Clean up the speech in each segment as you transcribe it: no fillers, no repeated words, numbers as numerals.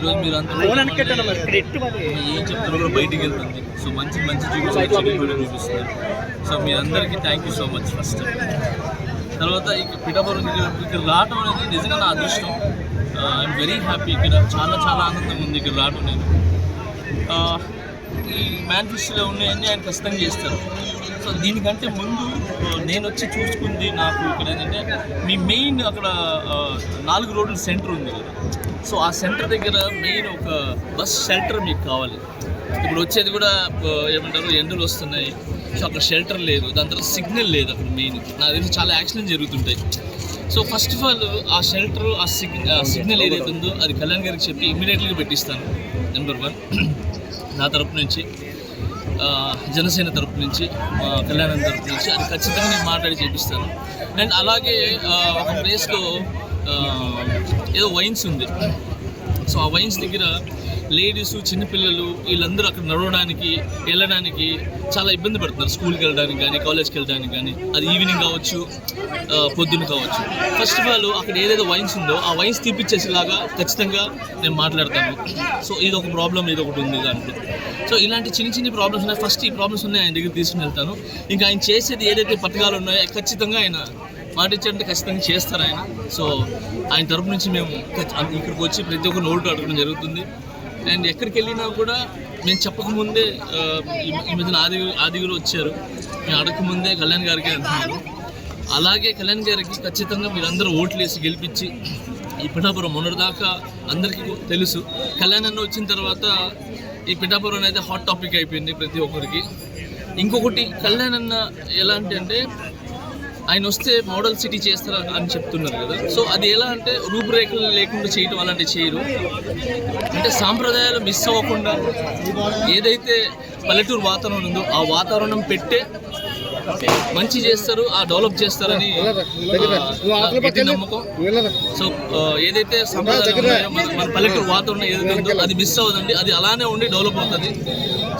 ఈరోజు మీరు అంతా ఏం చెప్తారో కూడా బయటికి వెళ్తుంది. సో మంచి చూపిస్తున్నారు. సో మీ అందరికీ thank you so much. First తర్వాత పిఠాపురం ఇక్కడ రావడం అనేది నిజంగా నా అదృష్టం. I'm very happy. ఇక్కడ చాలా ఆనందంగా ఉంది ఇక్కడ రావడం. నేను ఈ మేనిఫెస్టోలో ఉన్నాయన్నీ ఆయన ఖచ్చితంగా చేస్తారు. సో దీనికంటే ముందు నేను వచ్చి చూసుకుంది నాకు ఇక్కడ ఏంటంటే మీ మెయిన్ అక్కడ 4 రోడ్ల సెంటర్ ఉంది కదా. సో ఆ సెంటర్ దగ్గర మెయిన్ ఒక బస్ షెల్టర్ మీకు కావాలి. ఇప్పుడు వచ్చేది కూడా ఏమంటారు ఎండలు వస్తున్నాయి. సో అక్కడ షెల్టర్ లేదు, దాని తర్వాత సిగ్నల్ లేదు అక్కడ. మెయిన్ నాకు తెలిసి చాలా యాక్సిడెంట్ జరుగుతుంటాయి. సో ఫస్ట్ ఆఫ్ ఆల్ ఆ షెల్టర్ ఆ సిగ్నల్ ఏదైతే ఉందో అది కళ్యాణ్ గారికి చెప్పి ఇమీడియట్లీగా పెట్టిస్తాను. నెంబర్ 1 నా తరపు నుంచి, జనసేన తరపు నుంచి, కళ్యాణం తరపు నుంచి అది ఖచ్చితంగా నేను మాట్లాడి చేపిస్తాను. అండ్ అలాగే ఒక ప్లేస్లో ఏదో వైన్స్ ఉంది. సో ఆ వైన్స్ దగ్గర లేడీసు, చిన్నపిల్లలు వీళ్ళందరూ అక్కడ నడవడానికి వెళ్ళడానికి చాలా ఇబ్బంది పడుతున్నారు. స్కూల్కి వెళ్ళడానికి కానీ, కాలేజ్కి వెళ్ళడానికి కానీ, అది ఈవినింగ్ కావచ్చు, పొద్దున్న కావచ్చు. ఫస్ట్ ఆఫ్ ఆల్ అక్కడ ఏదైతే వైన్స్ ఉందో ఆ వైన్స్ తీపిచ్చేసేలాగా ఖచ్చితంగా నేను మాట్లాడతాను. సో ఇది ఒక ప్రాబ్లం, ఇది ఒకటి ఉంది దాంట్లో. సో ఇలాంటి చిన్న ప్రాబ్లమ్స్ ఉన్నాయి. ఫస్ట్ ఈ ప్రాబ్లమ్స్ ఉన్నాయి ఆయన దగ్గర తీసుకుని వెళ్తాను. ఇంకా ఆయన చేసేది ఏదైతే పథకాలు ఉన్నాయో ఖచ్చితంగా ఆయన మాట ఇచ్చారంటే ఖచ్చితంగా చేస్తారు ఆయన. సో ఆయన తరపు నుంచి మేము ఇక్కడికి వచ్చి ప్రతి ఒక్క నోటు అడగడం జరుగుతుంది. అండ్ ఎక్కడికి వెళ్ళినా కూడా మేము చెప్పకముందే ఈ మధ్యన ఆదిగురు వచ్చారు, మేము అడగకముందే కళ్యాణ్ గారికి అంటున్నారు. అలాగే కళ్యాణ్ గారికి ఖచ్చితంగా మీరందరూ ఓట్లు వేసి గెలిపించి ఈ పిఠాపురం మొన్నటిదాకా అందరికీ తెలుసు. కళ్యాణ్ అన్న వచ్చిన తర్వాత ఈ పిఠాపురం అనేది హాట్ టాపిక్ అయిపోయింది ప్రతి ఒక్కరికి. ఇంకొకటి కళ్యాణ్ అన్న ఎలాంటి అంటే ఆయన వస్తే మోడల్ సిటీ చేస్తారు అని చెప్తున్నారు కదా. సో అది ఎలా అంటే రూపురేఖలు లేకుండా చేయడం అలాంటివి చేయరు. అంటే సాంప్రదాయాలు మిస్ అవ్వకుండా ఏదైతే పల్లెటూరు వాతావరణం ఉందో ఆ వాతావరణం పెట్టే మంచి చేస్తారు, ఆ డెవలప్ చేస్తారని గట్టి నమ్మకం. సో ఏదైతే సంప్రదాయాలు ఉన్నాయో మన పల్లెటూరు వాతావరణం ఏదైతే ఉందో అది మిస్ అవ్వదండి, అది అలానే ఉండి డెవలప్ అవుతుంది.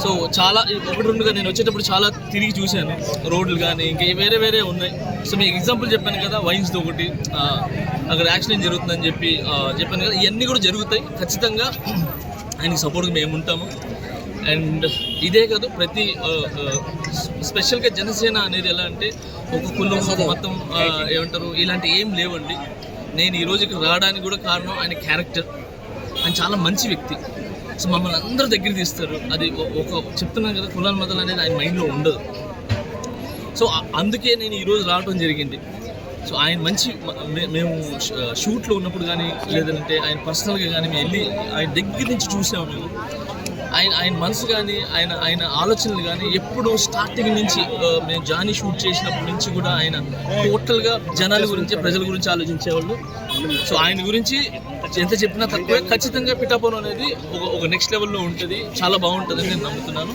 సో చాలా 1-2గా నేను వచ్చేటప్పుడు చాలా తిరిగి చూశాను రోడ్లు కానీ ఇంకా వేరే ఉన్నాయి. సో మీకు ఎగ్జాంపుల్ చెప్పాను కదా, వైన్స్తో ఒకటి అక్కడ యాక్సిడెంట్ జరుగుతుందని చెప్పాను కదా. ఇవన్నీ కూడా జరుగుతాయి. ఖచ్చితంగా ఆయనకి సపోర్ట్గా మేము ఉంటాము. అండ్ ఇదే కాదు, ప్రతి స్పెషల్గా జనసేన అనేది ఎలా అంటే ఒక కులం మొత్తం ఏమంటారు ఇలాంటి ఏం లేవండి. నేను ఈరోజు ఇక్కడ రావడానికి కూడా కారణం ఆయన క్యారెక్టర్. ఆయన చాలా మంచి వ్యక్తి. సో మమ్మల్ని అందరూ దగ్గర తీస్తారు. అది ఒక చెప్తున్నాను కదా, కులాల మతాలు అనేది ఆయన మైండ్లో ఉండదు. సో అందుకే నేను ఈరోజు రావడం జరిగింది. సో ఆయన మంచి మేము షూట్లో ఉన్నప్పుడు కానీ లేదంటే ఆయన పర్సనల్గా కానీ మేము వెళ్ళి ఆయన దగ్గర నుంచి చూసాము. మేము ఆయన మనసు కానీ ఆయన ఆలోచనలు కానీ ఎప్పుడు స్టార్టింగ్ నుంచి మేము జానీ షూట్ చేసినప్పటి నుంచి కూడా ఆయన టోటల్గా జనాల గురించి, ప్రజల గురించి ఆలోచించేవాళ్ళు. సో ఆయన గురించి ఎంత చెప్పినా తక్కువే. ఖచ్చితంగా పిఠాపురం అనేది ఒక నెక్స్ట్ లెవెల్లో ఉంటుంది, చాలా బాగుంటుందని నేను నమ్ముతున్నాను.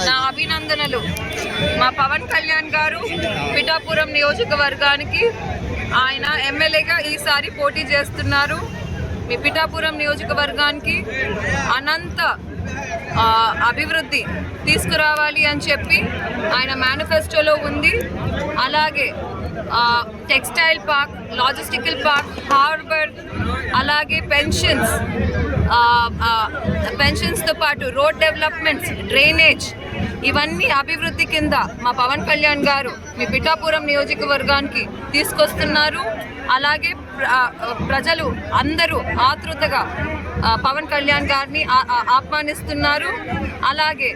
నా అభినందనలు. మా పవన్ కళ్యాణ్ గారు పిఠాపురం నియోజకవర్గానికి ఆయన ఎమ్మెల్యేగా ఈసారి పోటీ చేస్తున్నారు. మీ పిఠాపురం నియోజకవర్గానికి అనంత అభివృద్ధి తీసుకురావాలి అని చెప్పి ఆయన మేనిఫెస్టోలో ఉంది. అలాగే textile park, logistical park, harbour, అలాగే పెన్షన్స్తో పాటు రోడ్ డెవలప్మెంట్స్, డ్రైనేజ్, ఇవన్నీ అభివృద్ధి కింద మా పవన్ కళ్యాణ్ గారు మీ పిఠాపురం నియోజకవర్గానికి తీసుకొస్తున్నారు. అలాగే ప్రజలు అందరూ ఆతృతగా పవన్ కళ్యాణ్ గారిని ఆహ్వానిస్తున్నారు. అలాగే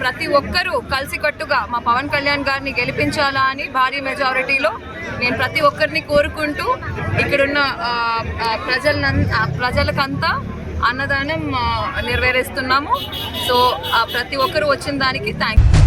ప్రతి ఒక్కరూ కలిసికట్టుగా మా పవన్ కళ్యాణ్ గారిని గెలిపించాలా అని భారీ మెజారిటీలో నేను ప్రతి ఒక్కరిని కోరుకుంటూ ఇక్కడున్న ప్రజలకంతా అన్నదానం నెరవేరుస్తున్నాము. సో ప్రతి ఒక్కరు వచ్చిన దానికి థ్యాంక్ యూ.